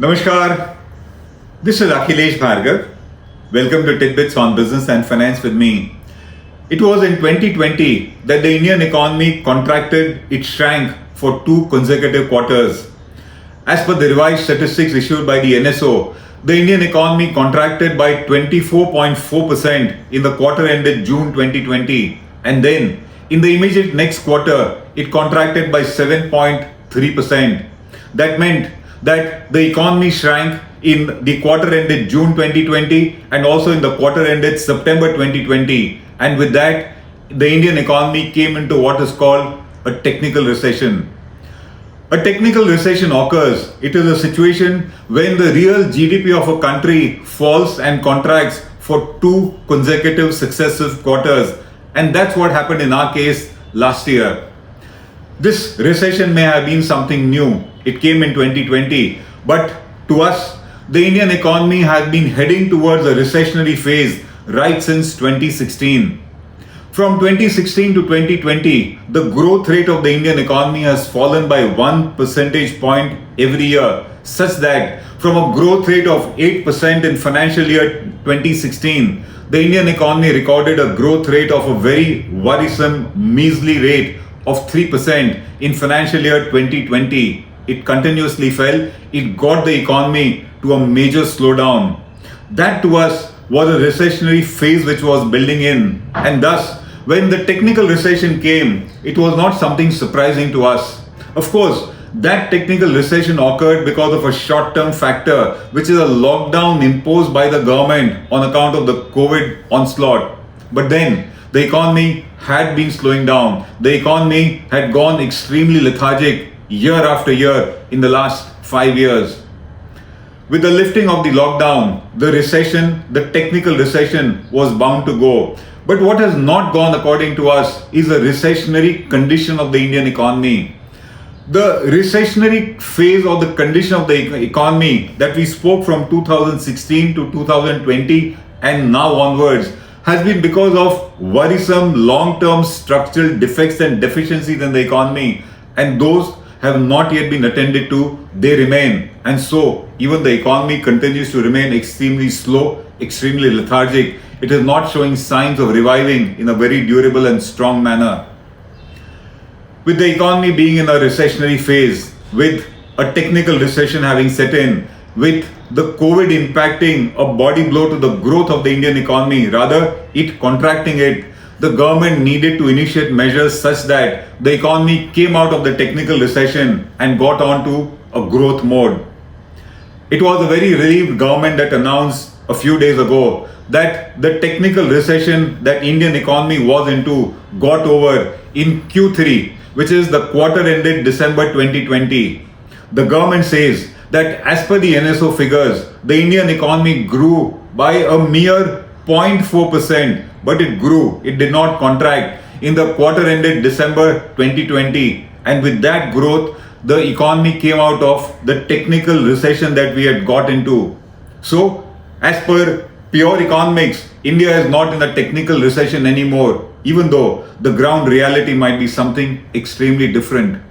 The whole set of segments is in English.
Namaskar, this is Akhilesh Bhargav. Welcome to tit-bits on business and finance with me. It was in 2020 that the Indian economy contracted, it shrank for 2 consecutive quarters. As per the revised statistics issued by the NSO, the Indian economy contracted by 24.4% in the quarter ended June 2020, and then in the immediate next quarter, it contracted by 7.3%. That meant that the economy shrank in the quarter ended June 2020 and also in the quarter ended September 2020. And with that, the Indian economy came into what is called a technical recession. A technical recession occurs. It is a situation when the real GDP of a country falls and contracts for 2 consecutive successive quarters. And that's what happened in our case last year. This recession may have been something new. It came in 2020. But to us, the Indian economy has been heading towards a recessionary phase right since 2016. From 2016 to 2020, the growth rate of the Indian economy has fallen by 1 percentage point every year, such that from a growth rate of 8% in financial year 2016, the Indian economy recorded a growth rate of a very worrisome, measly rate of 3% in financial year 2020. It continuously fell. It got the economy to a major slowdown. That to us was a recessionary phase which was building in, and thus when the technical recession came, it was not something surprising to us. Of course, that technical recession occurred because of a short-term factor, which is a lockdown imposed by the government on account of the COVID onslaught. But then the economy had been slowing down. The economy had gone extremely lethargic year after year in the last 5 years. With the lifting of the lockdown, the recession, the technical recession was bound to go. But what has not gone according to us is a recessionary condition of the Indian economy. The recessionary phase or the condition of the economy that we spoke from 2016 to 2020 and now onwards has been because of worrisome long-term structural defects and deficiencies in the economy, and those have not yet been attended to. They remain, and so even the economy continues to remain extremely slow, extremely lethargic. It is not showing signs of reviving in a very durable and strong manner. With the economy being in a recessionary phase, with a technical recession having set in, with the COVID impacting a body blow to the growth of the Indian economy, rather it contracting it, the government needed to initiate measures such that the economy came out of the technical recession and got on to a growth mode. It was a very relieved government that announced a few days ago that the technical recession that Indian economy was into got over in Q3, which is the quarter ended December 2020. The government says that as per the NSO figures, the Indian economy grew by a mere 0.4%, but it grew, it did not contract in the quarter ended December 2020. And with that growth, the economy came out of the technical recession that we had got into. So, as per pure economics, India is not in a technical recession anymore, even though the ground reality might be something extremely different.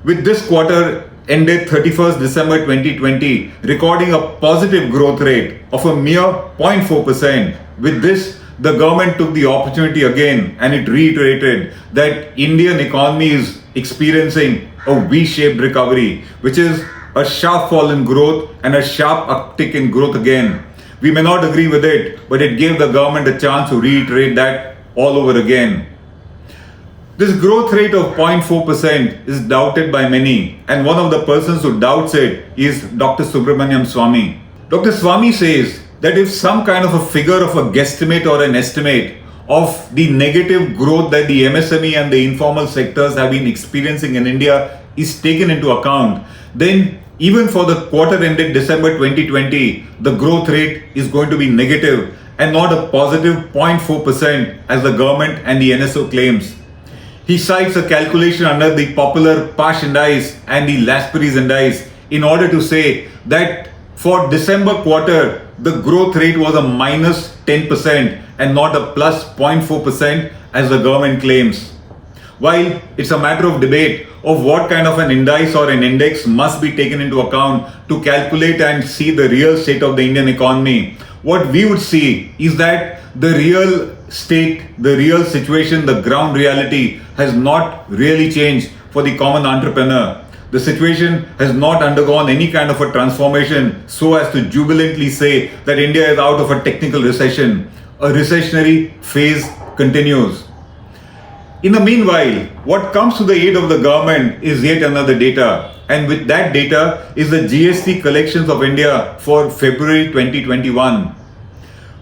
With this quarter ended 31st December 2020, recording a positive growth rate of a mere 0.4%. With this, the government took the opportunity again and it reiterated that Indian economy is experiencing a V-shaped recovery, which is a sharp fall in growth and a sharp uptick in growth again. We may not agree with it, but it gave the government a chance to reiterate that all over again. This growth rate of 0.4% is doubted by many, and one of the persons who doubts it is Dr. Subramanian Swamy. Dr. Swamy says that if some kind of a figure of a guesstimate or an estimate of the negative growth that the MSME and the informal sectors have been experiencing in India is taken into account, then even for the quarter ended December 2020, the growth rate is going to be negative and not a positive 0.4% as the government and the NSO claims. He cites a calculation under the popular Paasche Indices and the Laspeyres Indices in order to say that for December quarter, the growth rate was a minus 10% and not a plus 0.4% as the government claims. While it's a matter of debate of what kind of an indice or an index must be taken into account to calculate and see the real state of the Indian economy, what we would see is that the real state, the real situation, the ground reality has not really changed for the common entrepreneur. The situation has not undergone any kind of a transformation so as to jubilantly say that India is out of a technical recession. A recessionary phase continues. In the meanwhile, what comes to the aid of the government is yet another data. And with that data is the Gst Collections of India for February 2021.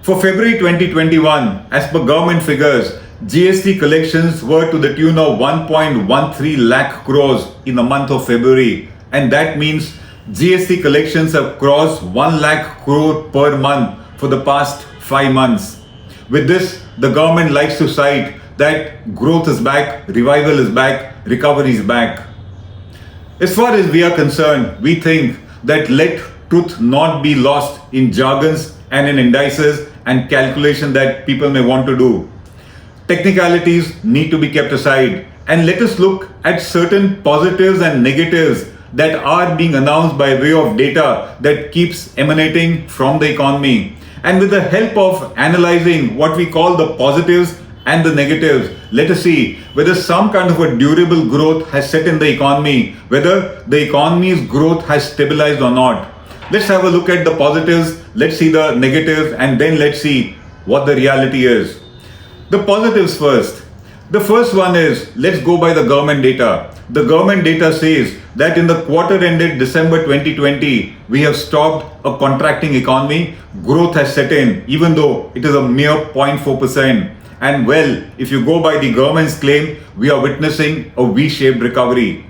For February 2021, as per government figures, GST collections were to the tune of 1.13 lakh crores in the month of February, and that means GST collections have crossed 1 lakh crore per month for the past 5 months. With this, the government likes to cite that growth is back, revival is back, recovery is back. As far as we are concerned, we think that let truth not be lost in jargons and in indices and calculation that people may want to do. Technicalities need to be kept aside, and let us look at certain positives and negatives that are being announced by way of data that keeps emanating from the economy. And with the help of analyzing what we call the positives and the negatives, let us see whether some kind of a durable growth has set in the economy, whether the economy's growth has stabilized or not. Let's have a look at the positives, let's see the negatives, and then let's see what the reality is. The positives first. The first one is, let's go by the government data. The government data says that in the quarter ended December 2020, we have stopped a contracting economy. Growth has set in, even though it is a mere 0.4%. And well, if you go by the government's claim, we are witnessing a V-shaped recovery.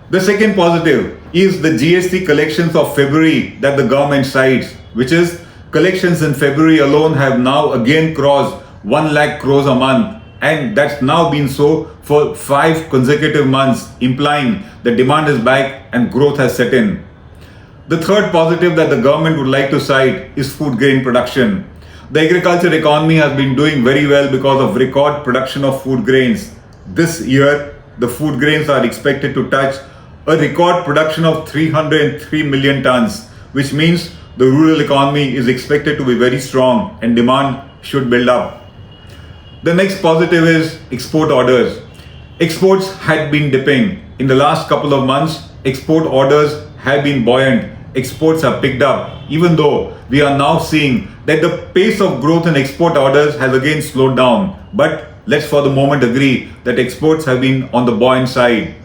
The second positive is the GST collections of February that the government cites, which is collections in February alone have now again crossed 1 lakh crores a month, and that's now been so for 5 consecutive months, implying the demand is back and growth has set in. The third positive that the government would like to cite is food grain production. The agriculture economy has been doing very well because of record production of food grains. This year, the food grains are expected to touch a record production of 303 million tons, which means the rural economy is expected to be very strong and demand should build up. The next positive is export orders. Exports had been dipping. In the last couple of months, export orders have been buoyant. Exports have picked up, even though we are now seeing that the pace of growth in export orders has again slowed down. But let's for the moment agree that exports have been on the buoyant side.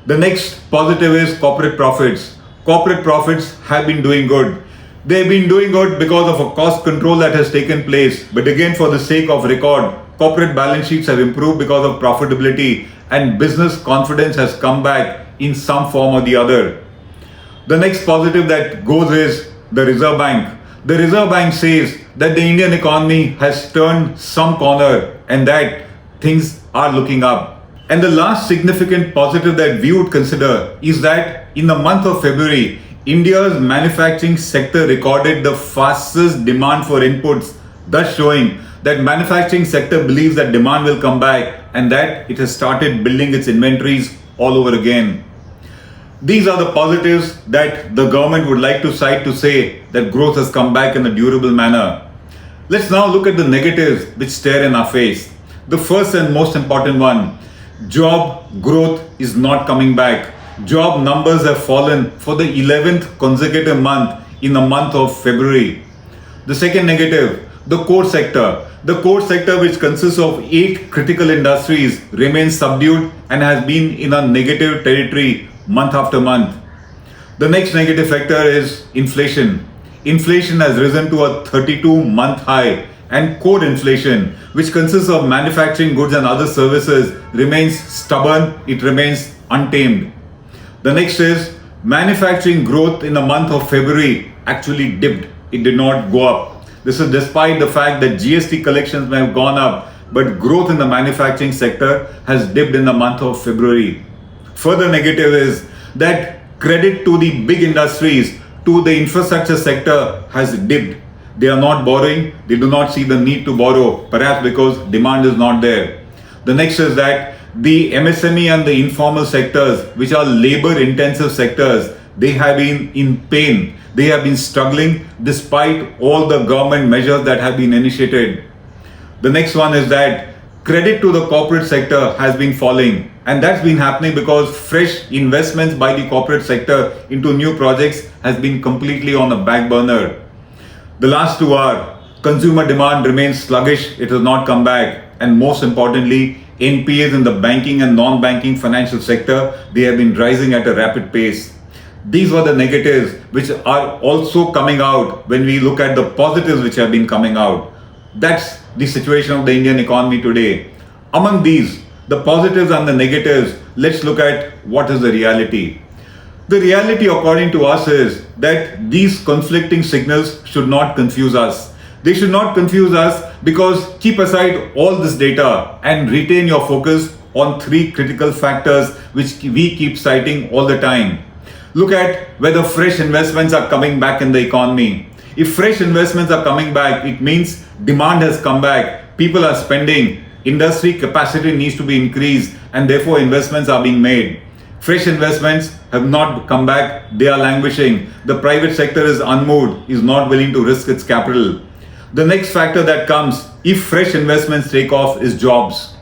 The next positive is corporate profits. Corporate profits have been doing good. They've been doing good because of a cost control that has taken place. But again, for the sake of record, corporate balance sheets have improved because of profitability, and business confidence has come back in some form or the other. The next positive that goes is the Reserve Bank. The Reserve Bank says that the Indian economy has turned some corner and that things are looking up. And the last significant positive that we would consider is that in the month of February, India's manufacturing sector recorded the fastest demand for inputs, thus showing that manufacturing sector believes that demand will come back and that it has started building its inventories all over again. These are the positives that the government would like to cite to say that growth has come back in a durable manner. Let's now look at the negatives which stare in our face. The first and most important one, job growth is not coming back. Job numbers have fallen for the 11th consecutive month in the month of February. The second negative, the core sector. The core sector, which consists of 8 critical industries, remains subdued and has been in a negative territory month after month. The next negative factor is inflation. Inflation has risen to a 32-month high, and core inflation, which consists of manufacturing goods and other services, remains stubborn, it remains untamed. The next is manufacturing growth in the month of February actually dipped. It did not go up. This is despite the fact that GST collections may have gone up, but growth in the manufacturing sector has dipped in the month of February. Further negative is that credit to the big industries, to the infrastructure sector has dipped. They are not borrowing, they do not see the need to borrow, perhaps because demand is not there. The next is that The MSME and the informal sectors, which are labor intensive sectors, they have been in pain. They have been struggling despite all the government measures that have been initiated. The next one is that credit to the corporate sector has been falling, and that's been happening because fresh investments by the corporate sector into new projects has been completely on a back burner. The last two are consumer demand remains sluggish, it has not come back, and most importantly, NPAs in the banking and non-banking financial sector, they have been rising at a rapid pace. These were the negatives which are also coming out when we look at the positives which have been coming out. That's the situation of the Indian economy today. Among these, the positives and the negatives, let's look at what is the reality. The reality according to us is that these conflicting signals should not confuse us. They should not confuse us because keep aside all this data and retain your focus on three critical factors which we keep citing all the time. Look at whether fresh investments are coming back in the economy. If fresh investments are coming back, it means demand has come back, people are spending, industry capacity needs to be increased, and therefore investments are being made. Fresh investments have not come back, they are languishing. The private sector is unmoved, is not willing to risk its capital. The next factor that comes, if fresh investments take off, is jobs.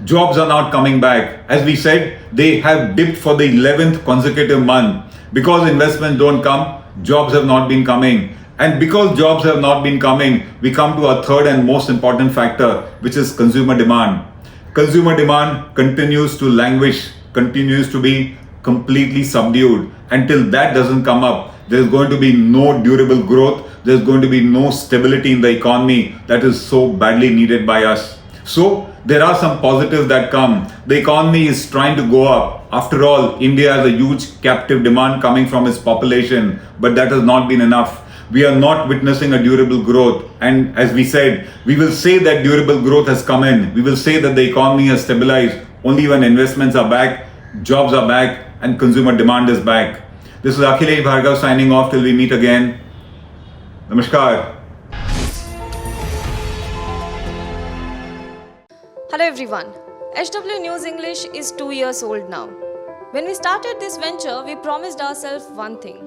Jobs are not coming back. As we said, they have dipped for the 11th consecutive month. Because investments don't come, jobs have not been coming. And because jobs have not been coming, we come to our third and most important factor, which is consumer demand. Consumer demand continues to languish, continues to be completely subdued. Until that doesn't come up, there is going to be no durable growth. There's going to be no stability in the economy that is so badly needed by us. So there are some positives that come. The economy is trying to go up. After all, India has a huge captive demand coming from its population, but that has not been enough. We are not witnessing a durable growth. And as we said, we will say that durable growth has come in. We will say that the economy has stabilized only when investments are back, jobs are back, and consumer demand is back. This is Akhilesh Bhargav signing off till we meet again. Namaskar. Hello everyone. HW News English is 2 years old now. When we started this venture, we promised ourselves one thing,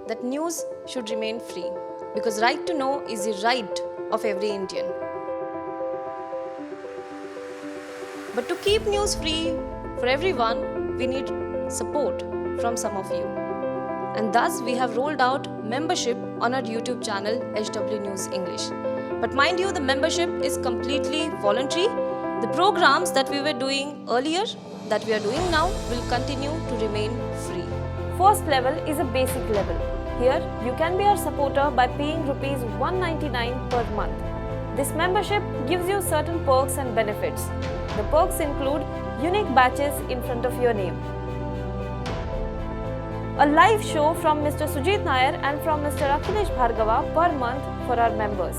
that news should remain free, because right to know is the right of every Indian. But to keep news free for everyone, we need support from some of you. And thus we have rolled out membership on our YouTube channel HW News English. But mind you, the membership is completely voluntary. The programs that we were doing earlier, that we are doing now, will continue to remain free. First level is a basic level. Here, you can be our supporter by paying Rs 199 per month. This membership gives you certain perks and benefits. The perks include unique badges in front of your name, a live show from Mr. Sujit Nair and from Mr. Akhilesh Bhargava per month for our members.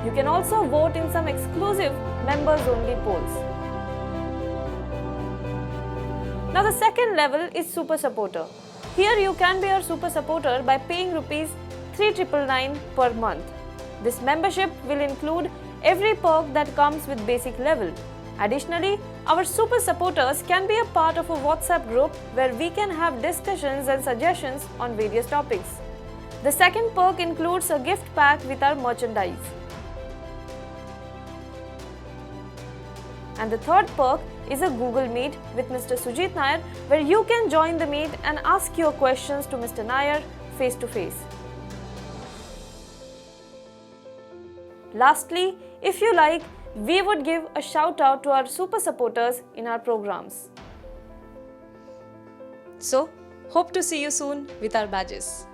You can also vote in some exclusive members-only polls. Now the second level is Super Supporter. Here you can be our Super Supporter by paying Rs 3,999 per month. This membership will include every perk that comes with basic level. Additionally, our Super Supporters can be a part of a WhatsApp group where we can have discussions and suggestions on various topics. The second perk includes a gift pack with our merchandise. And the third perk is a Google Meet with Mr. Sujit Nair, where you can join the meet and ask your questions to Mr. Nair face to face. Lastly, if you like, we would give a shout out to our super supporters in our programs. So, hope to see you soon with our badges.